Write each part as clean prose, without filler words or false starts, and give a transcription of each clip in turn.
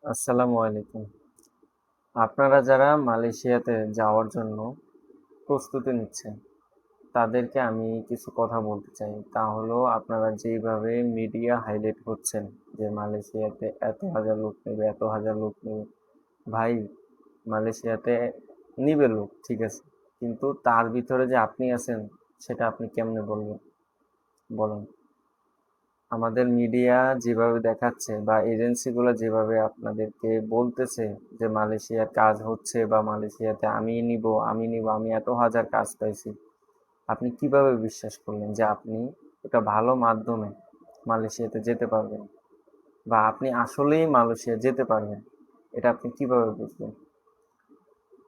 আসসালামু আলাইকুম। আপনারা যারা মালয়েশিয়াতে যাওয়ার জন্য প্রস্তুতি নিচ্ছেন, তাদেরকে আমি কিছু কথা বলতে চাই। তা হলো আপনারা যেভাবে মিডিয়া হাইলাইট করছেন যে মালয়েশিয়াতে এত হাজার লোক নেবে, এত হাজার লোক নেবে। ভাই, মালয়েশিয়াতে নিবে লোক, ঠিক আছে। কিন্তু তার ভিতরে যে আপনি আছেন, সেটা আপনি কেমনে বলবেন? বলেন। আমাদের মিডিয়া যেভাবে দেখাচ্ছে বা এজেন্সিগুলো যেভাবে আপনাদেরকে বলতেছে যে মালয়েশিয়ার কাজ হচ্ছে বা মালয়েশিয়াতে আমি নিব আমি এত হাজার কাজ পাইছি, আপনি কিভাবে বিশ্বাস করলেন যে আপনি একটা ভালো মাধ্যমে মালয়েশিয়াতে যেতে পারবেন বা আপনি আসলেই মালয়েশিয়া যেতে পারবেন? এটা আপনি কিভাবে বুঝবেন?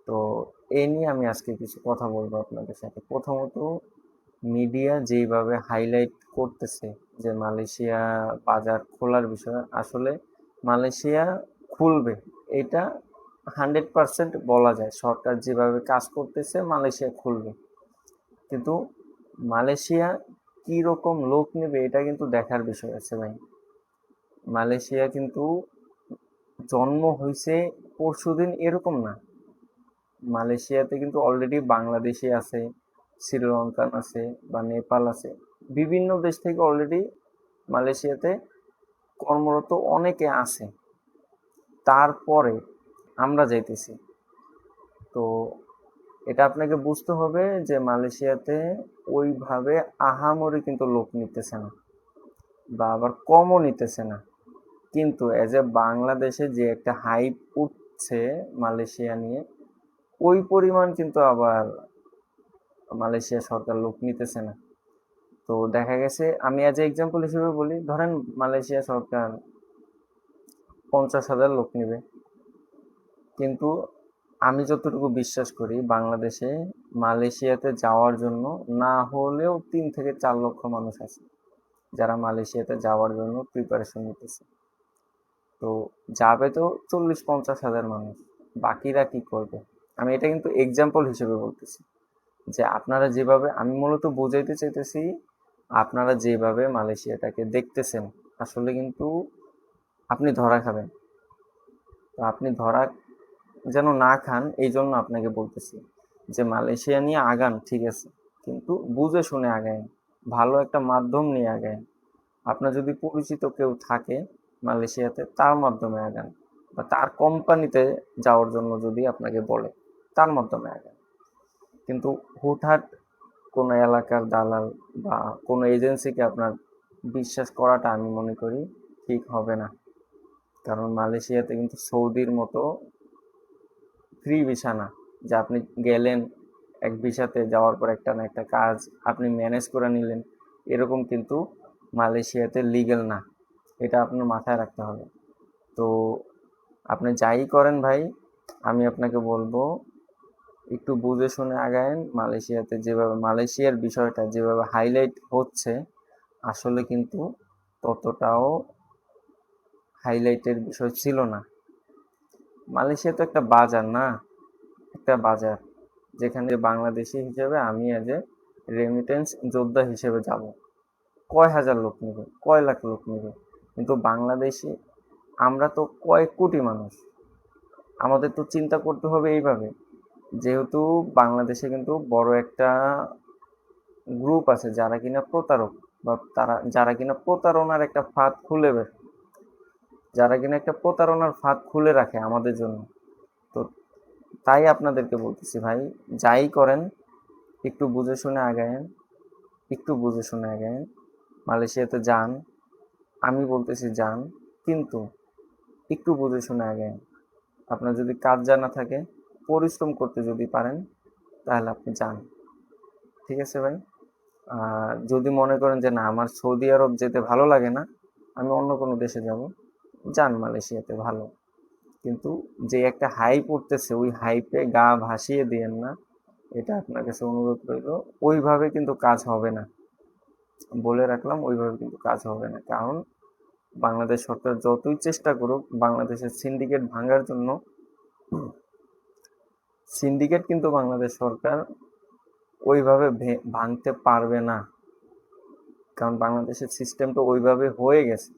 তো এই নিয়ে আমি আজকে কিছু কথা বলবো আপনাদের সাথে। প্রথমত, মিডিয়া যেইভাবে হাইলাইট করতেছে যে মালয়েশিয়া বাজার খোলার বিষয়, আসলে মালয়েশিয়া খুলবে, এটা 100% বলা যায়। সরকার যেভাবে কাজ করতেছে মালয়েশিয়া খুলবে, কিন্তু মালয়েশিয়া কি রকম লোক নেবে এটা কিন্তু দেখার বিষয় আছে ভাই। মালয়েশিয়া কিন্তু জন্ম হয়েছে পরশুদিন এরকম না। মালয়েশিয়াতে কিন্তু অলরেডি বাংলাদেশি আছে, শ্রীলঙ্কান আছে বা নেপাল আছে। বিভিন্ন দেশ থেকে অলরেডি মালয়েশিয়াতে কর্মরত অনেকে আছে। তারপরে আমরা যাইতেছি। তো এটা আপনাকে বুঝতে হবে যে মালয়েশিয়াতে ওইভাবে আহামরি কিন্তু লোক নিতেছে না বা আবার কমও নিতেছে না। কিন্তু এজ এ বাংলাদেশে যে একটা হাইপ উঠছে মালয়েশিয়া নিয়ে, ওই পরিমাণ কিন্তু আবার মালয়েশিয়া সরকার লোক নিতেছে না। তো দেখা গেছে, আমি এজ এ এক্সাম্পল হিসেবে বলি, ধরেন মালয়েশিয়া সরকার 50,000 লোক নেবে, কিন্তু আমি যতটুকু বিশ্বাস করি বাংলাদেশে মালয়েশিয়াতে যাওয়ার জন্য না হলেও 3 থেকে 4 লক্ষ মানুষ আছে যারা মালয়েশিয়াতে যাওয়ার জন্য প্রিপারেশন নিতেছে। তো যাবে তো 40-50 হাজার মানুষ, বাকিরা কি করবে? আমি এটা কিন্তু এক্সাম্পল হিসেবে বলতেছি যে আপনারা যেভাবে, আমি মূলত বোঝাইতে চাইতেছি, আপনারা যেভাবে মালয়েশিয়াটাকে দেখতেছেন, আসলে কিন্তু আপনি ধরা খাবেন। তো আপনি ধরা যেন না খান, এই জন্য আপনাকে বলতেছি যে মালয়েশিয়া নিয়ে আগান, ঠিক আছে, কিন্তু বুঝে শুনে আগান, ভালো একটা মাধ্যম নিয়ে আগান। আপনার যদি পরিচিত কেউ থাকে মালয়েশিয়াতে, তার মাধ্যমে আগান, বা তার কোম্পানিতে যাওয়ার জন্য যদি আপনাকে বলে, তার মাধ্যমে আগান। কিন্তু হুটহাট কোনো এলাকার দালাল বা কোনো এজেন্সিকে আপনার বিশ্বাস করাটা আমি মনে করি ঠিক হবে না। কারণ মালয়েশিয়াতে কিন্তু সৌদির মতো ফ্রি ভিসা না, যে আপনি গেলেন এক ভিসাতে, যাওয়ার পর একটা না একটা কাজ আপনি ম্যানেজ করে নিলেন, এরকম কিন্তু মালয়েশিয়াতে লিগ্যাল না। এটা আপনার মাথায় রাখতে হবে। তো আপনি যাই করেন ভাই, আমি আপনাকে বলবো একটু বুঝে শুনে আগায়েন। মালয়েশিয়াতে যেভাবে মালয়েশিয়ার বিষয়টা যেভাবে হাইলাইট হচ্ছে, আসলে কিন্তু ততটাও হাইলাইটের বিষয় ছিল না। মালয়েশিয়া তো একটা বাজার না, একটা বাজার যেখানে বাংলাদেশি হিসেবে আমি এজ এ রেমিটেন্স যোদ্ধা হিসেবে যাব। কয় হাজার লোক নেবে, কয় লাখ লোক নেবে, কিন্তু বাংলাদেশি আমরা তো কয়েক কোটি মানুষ। আমাদের তো চিন্তা করতে হবে এইভাবে, যেহেতু বাংলাদেশে কিন্তু বড় একটা গ্রুপ আছে যারা কিনা প্রতারক, বা যারা কিনা প্রতারণার একটা ফাঁদ খুলে যারা কিনা একটা প্রতারণার ফাঁদ খুলে রাখে আমাদের জন্য। তো তাই আপনাদেরকে বলতেছি ভাই, যাই করেন একটু বুঝে শুনে আগায়েন, একটু বুঝে শুনে আগায়েন। মালয়েশিয়াতে যান, আমি বলতেছি যান, কিন্তু একটু বুঝে শুনে আগায়েন। আপনার যদি কাজ জানা থাকে, পরিশ্রম করতে যদি পারেন, তাহলে আপনি যান, ঠিক আছে ভাই। আর যদি মনে করেন যে না, আমার সৌদি আরব যেতে ভালো লাগে না, আমি অন্য কোনো দেশে যাব, যান, মালয়েশিয়াতে ভালো। কিন্তু যে একটা হাইপ উঠতেছে, ওই হাইপে গা ভাসিয়ে দিয়েন না, এটা আপনার কাছে অনুরোধ রইল। ওইভাবে কিন্তু কাজ হবে না, বলে রাখলাম, ওইভাবে কিন্তু কাজ হবে না। কারণ বাংলাদেশ সরকার যতই চেষ্টা করুক বাংলাদেশের সিন্ডিকেট ভাঙার জন্য, সিন্ডিকেট কিন্তু বাংলাদেশ সরকার ওইভাবে ভাঙতে পারবে না। কারণ বাংলাদেশের সিস্টেমটা ওইভাবে হয়ে গেছে।